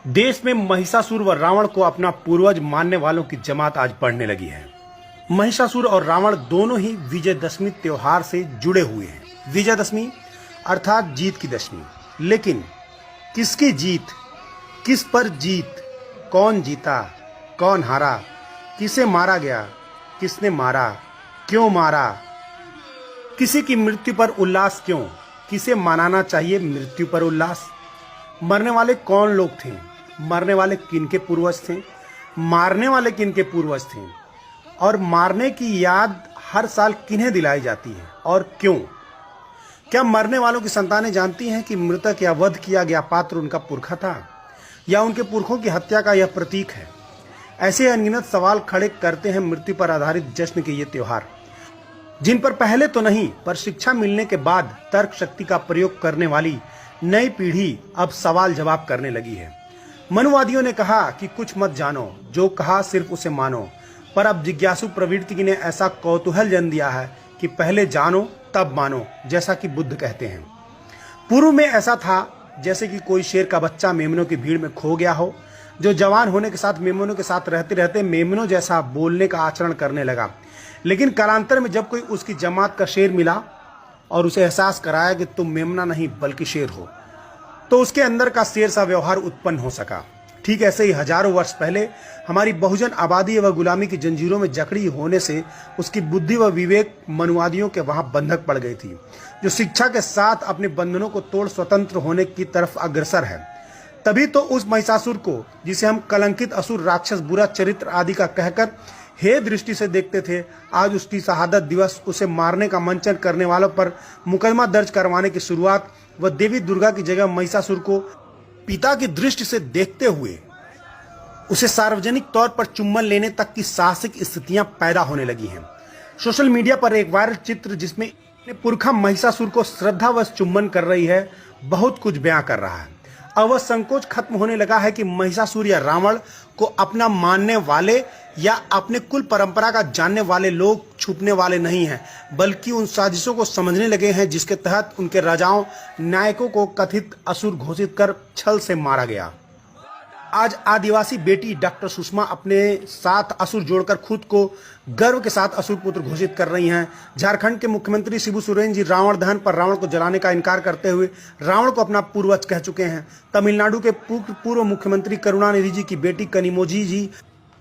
देश में महिषासुर व रावण को अपना पूर्वज मानने वालों की जमात आज बढ़ने लगी है। महिषासुर और रावण दोनों ही विजयदशमी त्योहार से जुड़े हुए हैं। विजयदशमी अर्थात जीत की दशमी। लेकिन किसकी जीत, किस पर जीत, कौन जीता, कौन हारा, किसे मारा गया, किसने मारा, क्यों मारा, किसी की मृत्यु पर उल्लास क्यों, किसे मनाना चाहिए मृत्यु पर उल्लास, मरने वाले कौन लोग थे, मरने वाले किनके पूर्वज थे, मारने वाले किनके पूर्वज थे, और मारने की याद हर साल किन्हें दिलाई जाती है और क्यों। क्या मरने वालों की संतानें जानती हैं कि मृतक या वध किया गया पात्र उनका पुरखा था या उनके पुरखों की हत्या का यह प्रतीक है। ऐसे अनगिनत सवाल खड़े करते हैं मृत्यु पर आधारित जश्न के ये त्योहार, जिन पर पहले तो नहीं पर शिक्षा मिलने के बाद तर्क शक्ति का प्रयोग करने वाली नई पीढ़ी अब सवाल जवाब करने लगी है। मनुवादियों ने कहा कि कुछ मत जानो, जो कहा सिर्फ उसे मानो, पर अब जिज्ञासु प्रवृत्ति ने ऐसा कौतूहल जन्म दिया है कि पहले जानो तब मानो, जैसा कि बुद्ध कहते हैं। पूर्व में ऐसा था जैसे कि कोई शेर का बच्चा मेमनों की भीड़ में खो गया हो, जो जवान होने के साथ मेमनों के साथ रहते रहते मेमनों जैसा बोलने का आचरण करने लगा। लेकिन कालांतर में जब कोई उसकी जमात का शेर मिला और उसे एहसास कराया कि तुम मेमना नहीं बल्कि शेर हो, तो उसके अंदर का शेर सा व्यवहार उत्पन्न हो सका। ठीक ऐसे ही हजारों वर्ष पहले हमारी बहुजन आबादी व गुलामी की जंजीरों में जकड़ी होने से उसकी बुद्धि व विवेक मनुवादियों के वहां बंधक पड़ गई थी, जो शिक्षा के साथ अपने बंधनों को तोड़ स्वतंत्र होने की तरफ अग्रसर है। तभी तो उस महिषासुर को, जिसे हम कलंकित असुर, राक्षस, बुरा चरित्र आदि का कहकर हे दृष्टि से देखते थे, आज उसकी शहादत दिवस, उसे मारने का मंचन करने वालों पर मुकदमा दर्ज करवाने की शुरुआत व देवी दुर्गा की जगह महिषासुर को पिता की दृष्टि से देखते हुए उसे सार्वजनिक तौर पर चुम्बन लेने तक की साहसिक स्थितियां पैदा होने लगी हैं। सोशल मीडिया पर एक वायरल चित्र जिसमें पुरखा महिषासुर को श्रद्धावश चुम्बन कर रही है, बहुत कुछ बयां कर रहा है। अब वह संकोच खत्म होने लगा है कि महिषासुर या रावण को अपना मानने वाले या अपने कुल परंपरा का जानने वाले लोग छुपने वाले नहीं हैं, बल्कि उन साजिशों को समझने लगे हैं जिसके तहत उनके राजाओं, नायकों को कथित असुर घोषित कर छल से मारा गया। आज आदिवासी बेटी डॉक्टर सुषमा अपने साथ असुर जोड़कर खुद को गर्व के साथ असुर पुत्र घोषित कर रही हैं। झारखंड के मुख्यमंत्री शिबू सोरेन जी रावण दहन पर रावण को जलाने का इनकार करते हुए रावण को अपना पूर्वज कह चुके हैं। तमिलनाडु के पूर्व मुख्यमंत्री करुणानिधि जी की बेटी कनिमोझी जी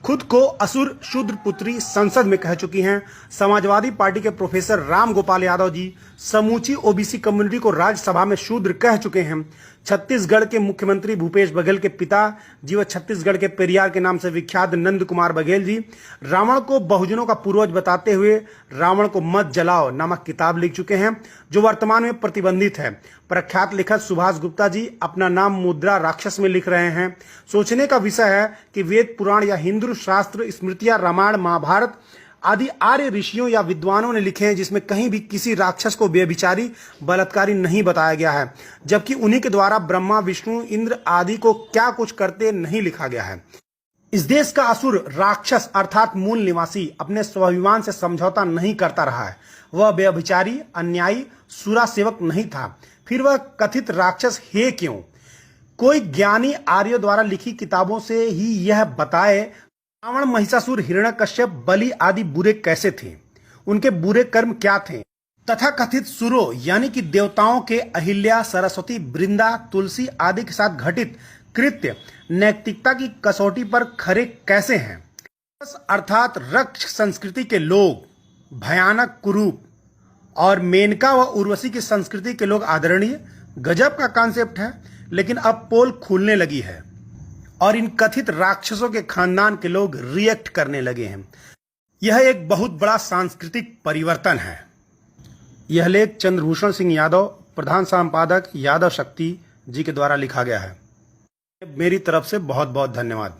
खुद को असुर शूद्र पुत्री संसद में कह चुकी हैं। समाजवादी पार्टी के प्रोफेसर राम गोपाल यादव जी समूची ओबीसी कम्युनिटी को राज्यसभा में शूद्र कह चुके हैं। छत्तीसगढ़ के मुख्यमंत्री भूपेश बघेल के पिता जी व छत्तीसगढ़ के पेरियार के नाम से विख्यात नंद कुमार बघेल जी रावण को बहुजनों का पूर्वज बताते हुए रावण को मत जलाओ नामक किताब लिख चुके हैं, जो वर्तमान में प्रतिबंधित है। प्रख्यात लेखक सुभाष गुप्ता जी अपना नाम मुद्रा राक्षस में लिख रहे हैं। सोचने का विषय है कि वेद पुराण या हिंदू शास्त्र, स्मृतियां, रामायण, महाभारत आदि आर्य ऋषियों या विद्वानों ने लिखे हैं, जिसमें कहीं भी किसी राक्षस को व्यभिचारी, बलात्कारी नहीं बताया गया है, जबकि उन्हीं के द्वारा ब्रह्मा, विष्णु, इंद्र आदि को क्या कुछ करते नहीं लिखा गया है। इस देश का असुर राक्षस अर्थात मूल निवासी अपने स्वाभिमान से समझौता नहीं करता रहा है। वह व्यभिचारी, अन्यायी, सुरा सेवक नहीं था, फिर वह कथित राक्षस है क्यों? कोई ज्ञानी आर्यों द्वारा लिखी किताबों से ही यह बताए रावण, महिषासुर, हिरण्यकश्यप, बलि आदि बुरे कैसे थे, उनके बुरे कर्म क्या थे, तथा कथित सुरों यानी कि देवताओं के अहिल्या, सरस्वती, वृंदा, तुलसी आदि के साथ घटित कृत्य नैतिकता की कसौटी पर खरे कैसे हैं। अर्थात रक्ष संस्कृति के लोग भयानक, कुरूप, और मेनका व उर्वशी की संस्कृति के लोग आदरणीय। गजब का कॉन्सेप्ट है, लेकिन अब पोल खुलने लगी है और इन कथित राक्षसों के खानदान के लोग रिएक्ट करने लगे हैं। यह एक बहुत बड़ा सांस्कृतिक परिवर्तन है। यह लेख चंद्रभूषण सिंह यादव, प्रधान संपादक यादव शक्ति जी के द्वारा लिखा गया है। मेरी तरफ से बहुत बहुत धन्यवाद।